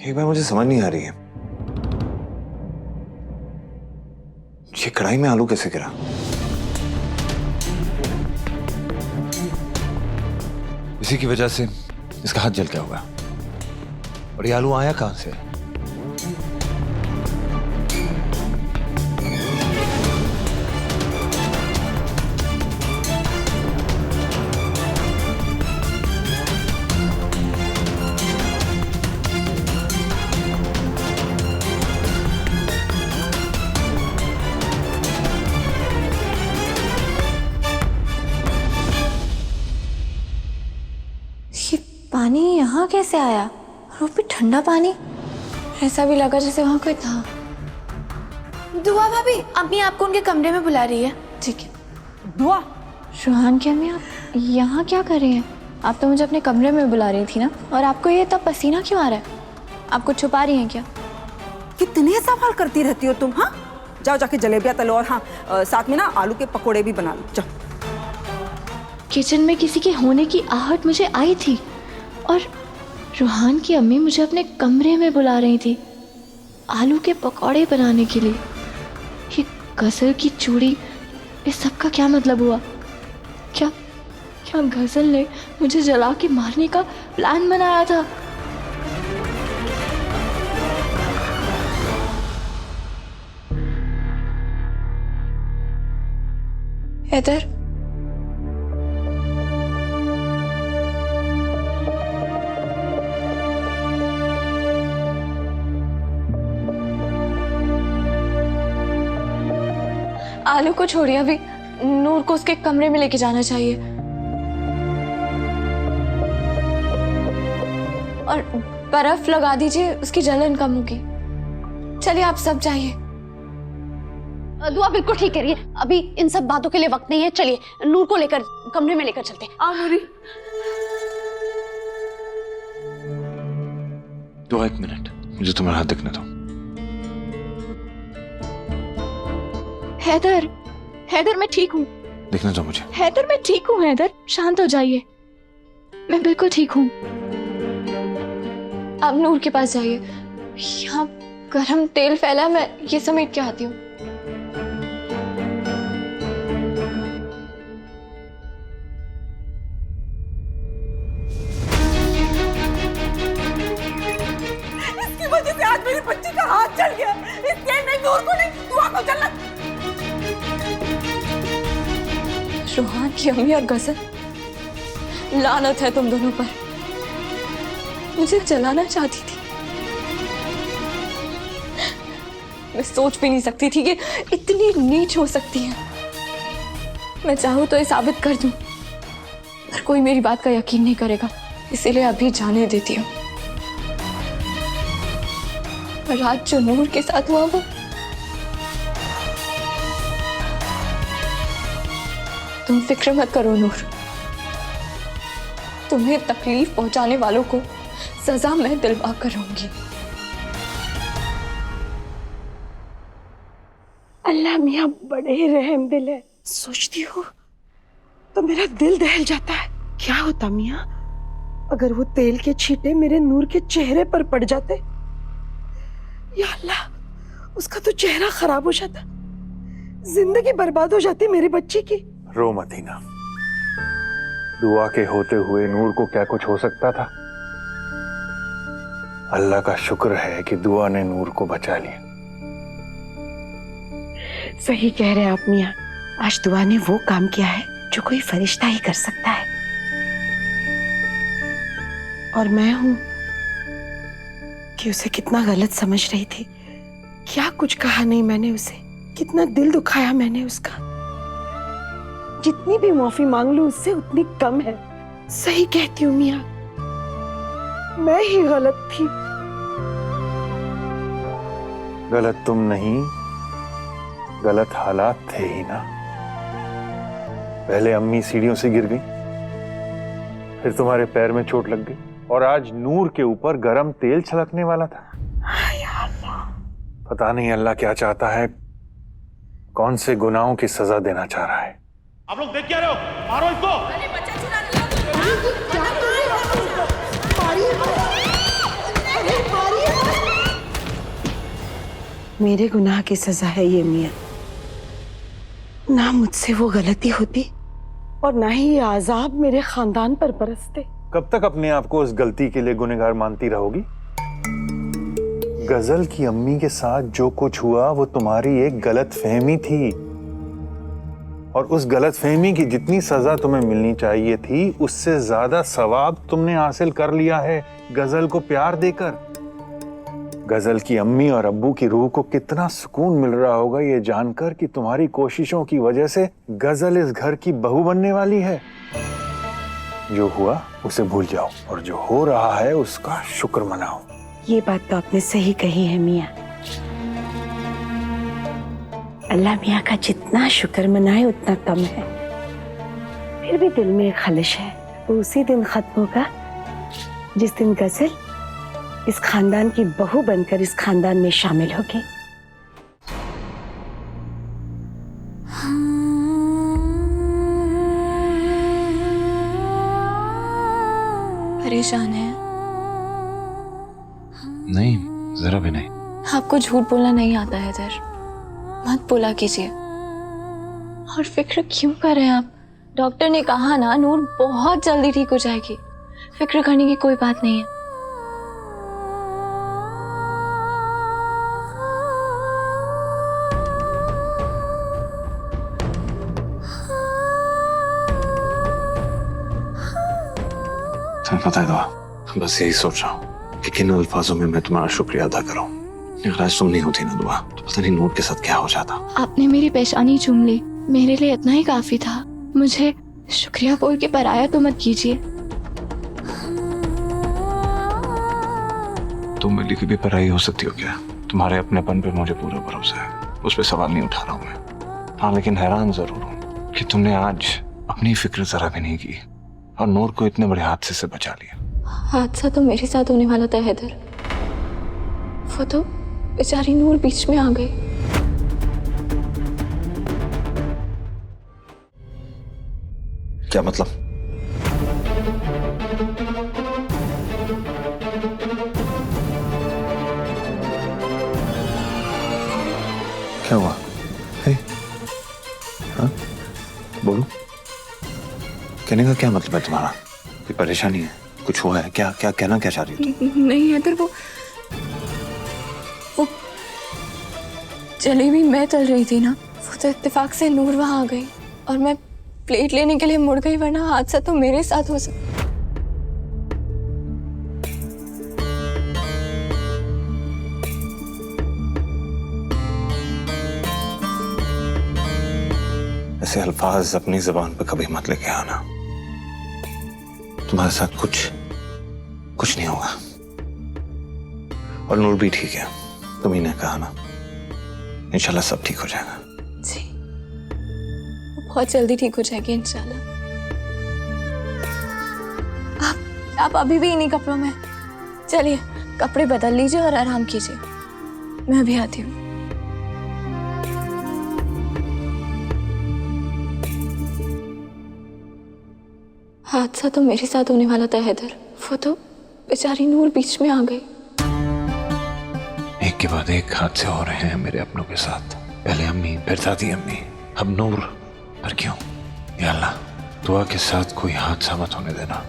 एक बार मुझे समझ नहीं आ रही है, ये कढ़ाई में आलू कैसे गिरा? इसी की वजह से इसका हाथ जल गया होगा। और ये आलू आया कहां से? पानी यहाँ कैसे आया? और वो भी ठंडा पानी। ऐसा भी लगा जैसे वहाँ कोई था। दुआ भाभी, अम्मी आपको उनके कमरे में बुला रही है। ठीक है। दुआ, रोहान की अम्मी, आप यहाँ क्या कर रही हैं? आप तो मुझे अपने कमरे में बुला रही थी ना। और आपको ये तब पसीना क्यों आ रहा है? आप कुछ छुपा रही हैं क्या? कितने सवाल करती रहती हो तुम? हाँ, जाओ जाके जलेबियाँ तलो और हाँ साथ में ना आलू के पकोड़े भी बना लो। जाओ। किचन में किसी के होने की आहट मुझे आई थी और रोहान की अम्मी मुझे अपने कमरे में बुला रही थी आलू के पकौड़े बनाने के लिए। ये गजल की चूड़ी, इस सब का क्या मतलब हुआ? क्या क्या गजल ने मुझे जला के मारने का प्लान बनाया था? हैदर, आलू को छोड़िए, अभी नूर को उसके कमरे में लेके जाना चाहिए। और बर्फ लगा दीजिए, उसकी जलन कम होगी। चलिए आप सब जाइए। दुआ बिल्कुल ठीक कह रही है, अभी इन सब बातों के लिए वक्त नहीं है। चलिए नूर को लेकर कमरे में लेकर चलते हैं। आओ नूरी। तो एक मिनट, मुझे तुम्हारा हाथ दिखने दो। हैदर, हैदर मैं ठीक हूँ। दिखने दो मुझे। हैदर मैं ठीक हूँ। हैदर शांत हो जाइए, मैं बिल्कुल ठीक हूँ। आप नूर के पास जाइए। यहाँ गरम तेल फैला, मैं ये समेट के आती हूँ। इसकी वजह से आज मेरी बच्ची का हाथ जल गया। इसके नहीं, नूर को नहीं, दुआ को जलना। रोहान की अम्मी और गजल, लानत है तुम दोनों पर। मुझे जलाना चाहती थी। मैं सोच भी नहीं सकती थी कि इतनी नीच हो सकती है। मैं चाहूँ तो ये साबित कर दूं, पर कोई मेरी बात का यकीन नहीं करेगा, इसीलिए अभी जाने देती हूँ। और आज जो नूर के साथ हुआ वो, तुम फिक्र मत करो नूर, तुम्हें तकलीफ पहुंचाने वालों को सजा मैं दिलवा कर रहूंगी। अल्लाह मियाँ बड़े ही रहम दिल है। सोचती हो तो मेरा दिल दहल जाता है। क्या होता मियाँ अगर वो तेल के छींटे मेरे नूर के चेहरे पर पड़ जाते? या अल्लाह, उसका तो चेहरा खराब हो जाता, जिंदगी बर्बाद हो जाती मेरी बच्ची की। रो मत हिना, दुआ के होते हुए नूर को क्या कुछ हो सकता था? अल्लाह का शुक्र है कि दुआ ने नूर को बचा लिया। सही कह रहे हैं आप मियाँ, आज दुआ ने वो काम किया है जो कोई फरिश्ता ही कर सकता है। और मैं हूं कि उसे कितना गलत समझ रही थी। क्या कुछ कहा नहीं मैंने उसे, कितना दिल दुखाया मैंने उसका। जितनी भी माफी मांग लूं उससे उतनी कम है। सही कहती हूँ मियाँ, मैं ही गलत थी। गलत तुम नहीं, गलत हालात थे ही ना। पहले अम्मी सीढ़ियों से गिर गई, फिर तुम्हारे पैर में चोट लग गई, और आज नूर के ऊपर गरम तेल छलकने वाला था। पता नहीं अल्लाह क्या चाहता है, कौन से गुनाहों की सजा देना चाह रहा है। आप लोग देख क्या रहे हो? मारो इसको। मारिए, मेरे गुनाह की सजा है ये मियाँ। ना मुझसे वो गलती होती और ना ही ये आजाब मेरे खानदान पर बरसते। कब तक अपने आप को उस गलती के लिए गुनहगार मानती रहोगी? गजल की अम्मी के साथ जो कुछ हुआ वो तुम्हारी एक गलत फहमी थी, और उस गलत फहमी की जितनी सजा तुम्हें मिलनी चाहिए थी उससे ज्यादा सवाब तुमने हासिल कर लिया है गजल को प्यार देकर। गजल की अम्मी और अब्बू की रूह को कितना सुकून मिल रहा होगा ये जानकर कि तुम्हारी कोशिशों की वजह से गजल इस घर की बहू बनने वाली है। जो हुआ उसे भूल जाओ और जो हो रहा है उसका शुक्र मनाओ। ये बात तो आपने सही कही है मियाँ। अल्लाह मियाँ का जितना शुक्र मनाए उतना कम है। फिर भी दिल में एक खलिश है, वो उसी दिन खत्म होगा जिस दिन गजल इस खानदान की बहू बनकर इस खानदान में शामिल होगी। परेशान है? नहीं, जरा भी नहीं। आपको झूठ बोलना नहीं आता है इधर, मत बोला कीजिए। और फिक्र क्यों कर रहे हैं आप? डॉक्टर ने कहा ना नूर बहुत जल्दी ठीक हो जाएगी, फिक्र करने की कोई बात नहीं है। तुम्हें पता है दुआ, बस यही सोच रहा हूँ कि किन अल्फाजों में मैं तुम्हारा शुक्रिया अदा करूँ। अगर आज तुम नहीं होती ना दुआ तो पता नहीं नूर के साथ क्या हो जाता। आपने मेरी पेशानी चूम ली, मेरे लिए इतना ही काफी था। मुझे शुक्रिया बोल के पराया तो मत कीजिए। तुम मिली की भी पराई हो सकती हो क्या? तुम्हारे अपनेपन पे मुझे पूरा भरोसा है, उस पर सवाल नहीं उठा रहा हूँ मैं। हाँ, लेकिन हैरान जरूर हूँ कि तुमने आज अपनी फिक्र जरा भी नहीं की और नूर को इतने बड़े हादसे से बचा लिया। हादसा तो मेरे साथ होने वाला था हैदर, वो तो बेचारी नूर बीच में आ गई। क्या मतलब? क्या हुआ? हे? हाँ? बोलो। कहने का क्या मतलब है तुम्हारा? कोई परेशानी है? कुछ हुआ है? क्या क्या कहना क्या चाह रही हो? नहीं हैदर, वो जलेबी मैं तल रही थी ना, वो तो इत्तेफाक से नूर वहां आ गई और मैं प्लेट लेने के लिए मुड़ गई, वरना हादसा तो मेरे साथ हो सकता। ऐसे अल्फाज अपनी जुबान पे कभी मत लेके आना। तुम्हारे साथ कुछ नहीं होगा और नूर भी ठीक है, तुम ही ने कहा ना, इंशाल्लाह सब ठीक हो जाएगा। जी, बहुत जल्दी ठीक हो जाएगी इंशाल्लाह। आप अभी भी इन्हीं कपड़ों में, चलिए कपड़े बदल लीजिए और आराम कीजिए, मैं अभी आती हूँ। हादसा तो मेरे साथ होने वाला था हैदर, वो तो बेचारी नूर बीच में आ गई। एक के बाद एक हादसे हो रहे हैं मेरे अपनों के साथ। पहले अम्मी, फिर दादी अम्मी, अब नूर। पर क्यों? या अल्लाह, दुआ के साथ कोई हादसा मत होने देना।